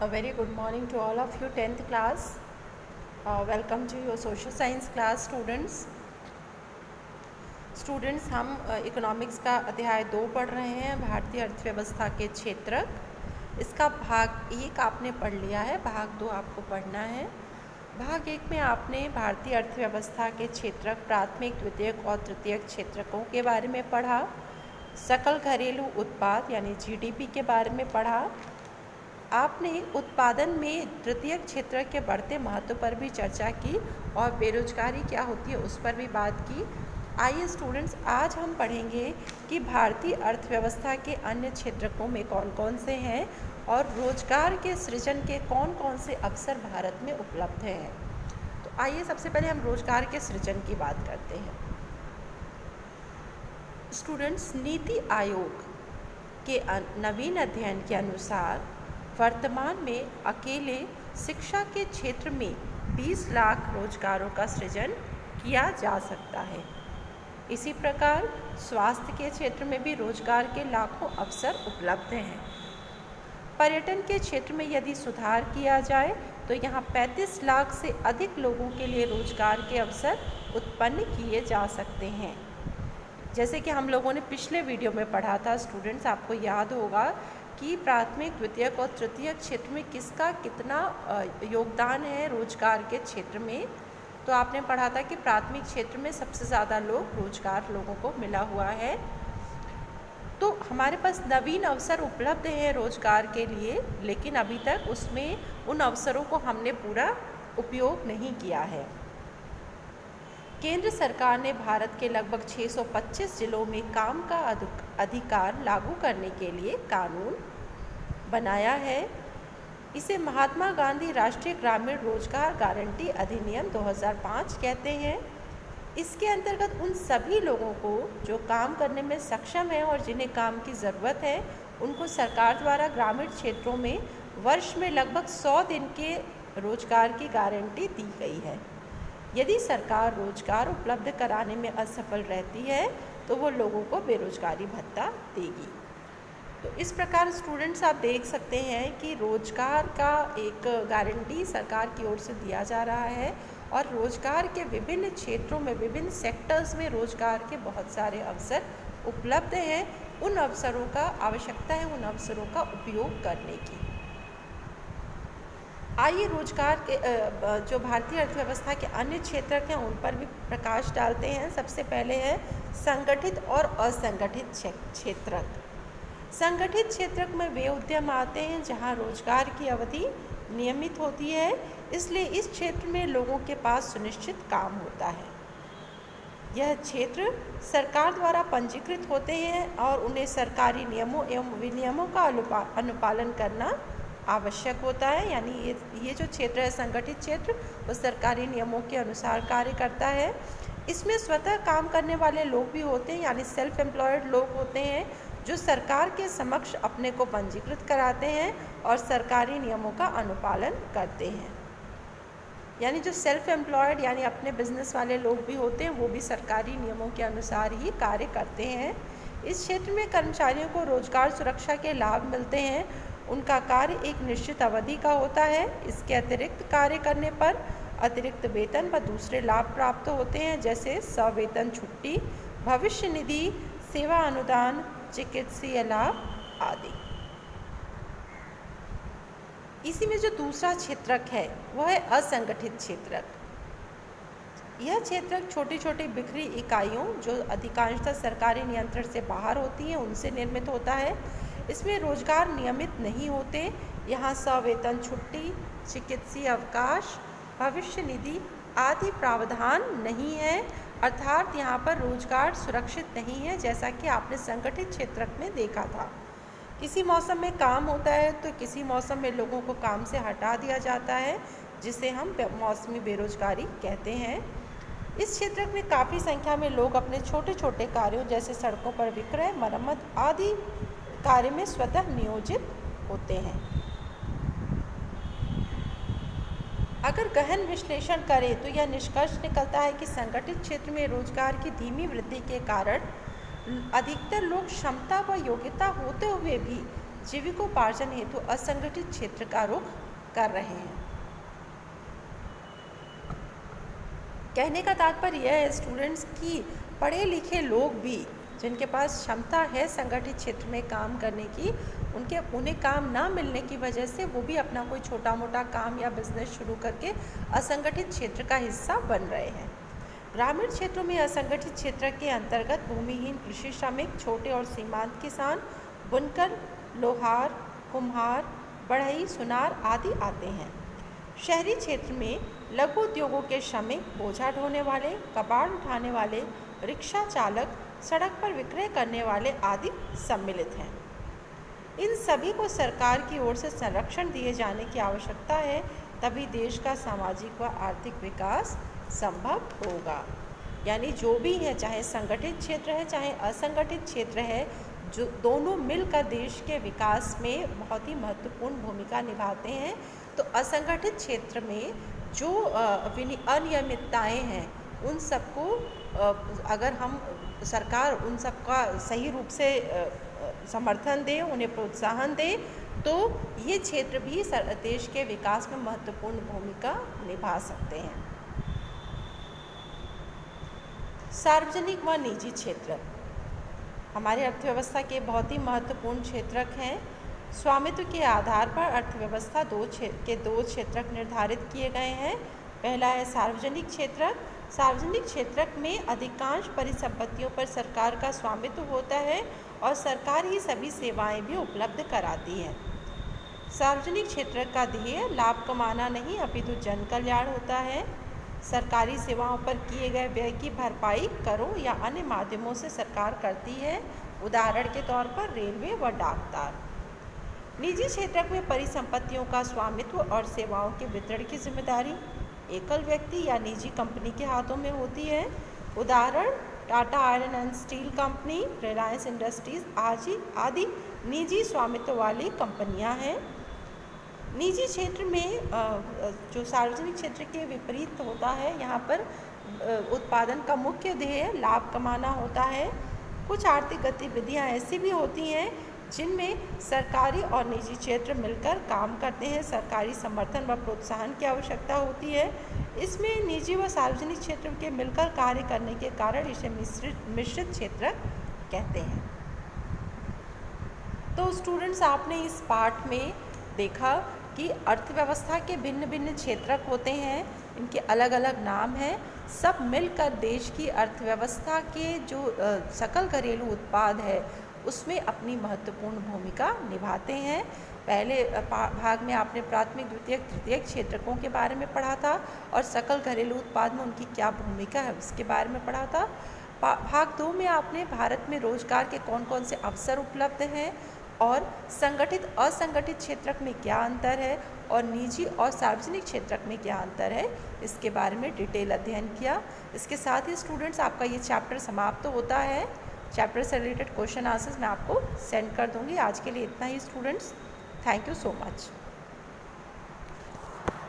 A very good morning to all of you 10th class. Welcome to your social science class students हम economics का अध्याय 2 पढ़ रहे हैं, भारतीय अर्थव्यवस्था के क्षेत्रक। इसका भाग 1 आपने पढ़ लिया है, भाग 2 आपको पढ़ना है। भाग 1 में आपने भारतीय अर्थव्यवस्था के क्षेत्रक, प्राथमिक, द्वितीयक और तृतीयक क्षेत्रकों के बारे में पढ़ा। सकल घरेलू उत्पाद यानी जीडीपी के बारे में पढ़ा। आपने उत्पादन में तृतीयक क्षेत्र के बढ़ते महत्व पर भी चर्चा की और बेरोजगारी क्या होती है उस पर भी बात की। आइए स्टूडेंट्स, आज हम पढ़ेंगे कि भारतीय अर्थव्यवस्था के अन्य क्षेत्रकों में कौन कौन से हैं और रोजगार के सृजन के कौन कौन से अवसर भारत में उपलब्ध हैं। तो आइए सबसे पहले हम रोजगार के सृजन की बात करते हैं। स्टूडेंट्स, नीति आयोग के नवीन अध्ययन के अनुसार वर्तमान में अकेले शिक्षा के क्षेत्र में 20 लाख रोजगारों का सृजन किया जा सकता है। इसी प्रकार स्वास्थ्य के क्षेत्र में भी रोजगार के लाखों अवसर उपलब्ध हैं। पर्यटन के क्षेत्र में यदि सुधार किया जाए तो यहाँ 35 लाख से अधिक लोगों के लिए रोजगार के अवसर उत्पन्न किए जा सकते हैं। जैसे कि हम लोगों ने पिछले वीडियो में पढ़ा था स्टूडेंट्स, आपको याद होगा कि प्राथमिक, द्वितीयक और तृतीयक क्षेत्र में किसका कितना योगदान है रोजगार के क्षेत्र में। तो आपने पढ़ा था कि प्राथमिक क्षेत्र में सबसे ज़्यादा रोजगार लोगों को मिला हुआ है। तो हमारे पास नवीन अवसर उपलब्ध हैं रोजगार के लिए, लेकिन अभी तक उसमें उन अवसरों को हमने पूरा उपयोग नहीं किया है। केंद्र सरकार ने भारत के लगभग 625 जिलों में काम का अधिकार लागू करने के लिए कानून बनाया है। इसे महात्मा गांधी राष्ट्रीय ग्रामीण रोजगार गारंटी अधिनियम 2005 कहते हैं। इसके अंतर्गत उन सभी लोगों को जो काम करने में सक्षम हैं और जिन्हें काम की ज़रूरत है, उनको सरकार द्वारा ग्रामीण क्षेत्रों में वर्ष में लगभग 100 दिन के रोजगार की गारंटी दी गई है। यदि सरकार रोजगार उपलब्ध कराने में असफल रहती है तो वो लोगों को बेरोजगारी भत्ता देगी। तो इस प्रकार स्टूडेंट्स आप देख सकते हैं कि रोजगार का एक गारंटी सरकार की ओर से दिया जा रहा है और रोजगार के विभिन्न क्षेत्रों में, विभिन्न सेक्टर्स में रोजगार के बहुत सारे अवसर उपलब्ध हैं। उन अवसरों का आवश्यकता है, उन अवसरों का उपयोग करने की। आइए रोजगार के जो भारतीय अर्थव्यवस्था के अन्य क्षेत्र हैं उन पर भी प्रकाश डालते हैं। सबसे पहले है संगठित और असंगठित क्षेत्रक। संगठित क्षेत्रक में वे उद्यम आते हैं जहां रोजगार की अवधि नियमित होती है, इसलिए इस क्षेत्र में लोगों के पास सुनिश्चित काम होता है। यह क्षेत्र सरकार द्वारा पंजीकृत होते हैं और उन्हें सरकारी नियमों एवं विनियमों का अनुपालन करना आवश्यक होता है। यानी ये जो क्षेत्र है संगठित क्षेत्र, वो सरकारी नियमों के अनुसार कार्य करता है। इसमें स्वतः काम करने वाले लोग भी होते हैं, यानी सेल्फ एम्प्लॉयड लोग होते हैं जो सरकार के समक्ष अपने को पंजीकृत कराते हैं और सरकारी नियमों का अनुपालन करते हैं। यानी जो सेल्फ एम्प्लॉयड यानी अपने बिजनेस वाले लोग भी होते हैं, वो भी सरकारी नियमों के अनुसार ही कार्य करते हैं। इस क्षेत्र में कर्मचारियों को रोजगार सुरक्षा के लाभ मिलते हैं। उनका कार्य एक निश्चित अवधि का होता है। इसके अतिरिक्त कार्य करने पर अतिरिक्त वेतन व दूसरे लाभ प्राप्त होते हैं, जैसे सवेतन छुट्टी, भविष्य निधि, सेवा अनुदान, चिकित्सीय लाभ आदि। इसी में जो दूसरा क्षेत्रक है वह है असंगठित क्षेत्रक। यह क्षेत्रक छोटी छोटी बिखरी इकाइयों जो अधिकांशतः सरकारी नियंत्रण से बाहर होती हैं उनसे निर्मित होता है। इसमें रोजगार नियमित नहीं होते। यहाँ सवेतन छुट्टी, चिकित्सीय अवकाश, भविष्य निधि आदि प्रावधान नहीं है, अर्थात यहाँ पर रोजगार सुरक्षित नहीं है, जैसा कि आपने संगठित क्षेत्र में देखा था। किसी मौसम में काम होता है तो किसी मौसम में लोगों को काम से हटा दिया जाता है, जिसे हम मौसमी बेरोजगारी कहते हैं। इस क्षेत्र में काफ़ी संख्या में लोग अपने छोटे छोटे कार्यों जैसे सड़कों पर विक्रय, मरम्मत आदि कार्य में स्वतः नियोजित होते हैं। अगर गहन विश्लेषण करें तो यह निष्कर्ष निकलता है कि संगठित क्षेत्र में रोजगार की धीमी वृद्धि के कारण अधिकतर लोग क्षमता व योग्यता होते हुए भी जीविकोपार्जन हेतु असंगठित क्षेत्र का रुख कर रहे हैं। कहने का तात्पर्य यह है स्टूडेंट्स कि पढ़े लिखे लोग भी जिनके पास क्षमता है संगठित क्षेत्र में काम करने की, उन्हें काम ना मिलने की वजह से वो भी अपना कोई छोटा मोटा काम या बिजनेस शुरू करके असंगठित क्षेत्र का हिस्सा बन रहे हैं। ग्रामीण क्षेत्रों में असंगठित क्षेत्र के अंतर्गत भूमिहीन कृषि श्रमिक, छोटे और सीमांत किसान, बुनकर, लोहार, कुम्हार, बढ़ई, सुनार आदि आते हैं। शहरी क्षेत्र में लघु उद्योगों के श्रमिक, बोझा ढोने वाले, कबाड़ उठाने वाले, रिक्शा चालक, सड़क पर विक्रय करने वाले आदि सम्मिलित हैं। इन सभी को सरकार की ओर से संरक्षण दिए जाने की आवश्यकता है, तभी देश का सामाजिक व आर्थिक विकास संभव होगा। यानी जो भी है, चाहे संगठित क्षेत्र है चाहे असंगठित क्षेत्र है, जो दोनों मिलकर देश के विकास में बहुत ही महत्वपूर्ण भूमिका निभाते हैं। तो असंगठित क्षेत्र में जो अनियमितताएं हैं उन सबको अगर हम सरकार उन सबका सही रूप से समर्थन दे, उन्हें प्रोत्साहन दे, तो ये क्षेत्र भी देश के विकास में महत्वपूर्ण भूमिका निभा सकते हैं। सार्वजनिक व निजी क्षेत्र हमारे अर्थव्यवस्था के बहुत ही महत्वपूर्ण क्षेत्रक हैं। स्वामित्व के आधार पर अर्थव्यवस्था दो क्षेत्रक निर्धारित किए गए हैं। पहला है सार्वजनिक क्षेत्रक। सार्वजनिक क्षेत्रक में अधिकांश परिसंपत्तियों पर सरकार का स्वामित्व होता है और सरकार ही सभी सेवाएं भी उपलब्ध कराती है। सार्वजनिक क्षेत्र का ध्येय लाभ कमाना नहीं अपितु जन कल्याण होता है। सरकारी सेवाओं पर किए गए व्यय की भरपाई करों या अन्य माध्यमों से सरकार करती है, उदाहरण के तौर पर रेलवे व डाकतार। निजी क्षेत्र में परिसंपत्तियों का स्वामित्व और सेवाओं के वितरण की जिम्मेदारी एकल व्यक्ति या निजी कंपनी के हाथों में होती है, उदाहरण Tata iron and steel company, Reliance industries आदि निजी स्वामित्व वाली कंपनियां हैं। निजी क्षेत्र में जो सार्वजनिक क्षेत्र के विपरीत होता है, यहाँ पर उत्पादन का मुख्य ध्येय लाभ कमाना होता है। कुछ आर्थिक गतिविधियाँ ऐसी भी होती हैं जिनमें सरकारी और निजी क्षेत्र मिलकर काम करते हैं। सरकारी समर्थन व प्रोत्साहन की आवश्यकता होती है। इसमें निजी व सार्वजनिक क्षेत्र के मिलकर कार्य करने के कारण इसे मिश्रित क्षेत्र कहते हैं। तो स्टूडेंट्स, आपने इस पाठ में देखा कि अर्थव्यवस्था के भिन्न भिन्न क्षेत्रक होते हैं, इनके अलग अलग नाम हैं। सब मिलकर देश की अर्थव्यवस्था के जो सकल घरेलू उत्पाद है उसमें अपनी महत्वपूर्ण भूमिका निभाते हैं। पहले भाग में आपने प्राथमिक, द्वितीयक, तृतीयक क्षेत्रकों के बारे में पढ़ा था और सकल घरेलू उत्पाद में उनकी क्या भूमिका है उसके बारे में पढ़ा था। भाग 2 में आपने भारत में रोजगार के कौन कौन से अवसर उपलब्ध हैं और संगठित असंगठित क्षेत्रक में क्या अंतर है और निजी और सार्वजनिक क्षेत्रक में क्या अंतर है, इसके बारे में डिटेल अध्ययन किया। इसके साथ ही स्टूडेंट्स, आपका ये चैप्टर समाप्त होता है। चैप्टर से रिलेटेड क्वेश्चन आंसर्स मैं आपको सेंड कर दूंगी। आज के लिए इतना ही students. Thank you so much.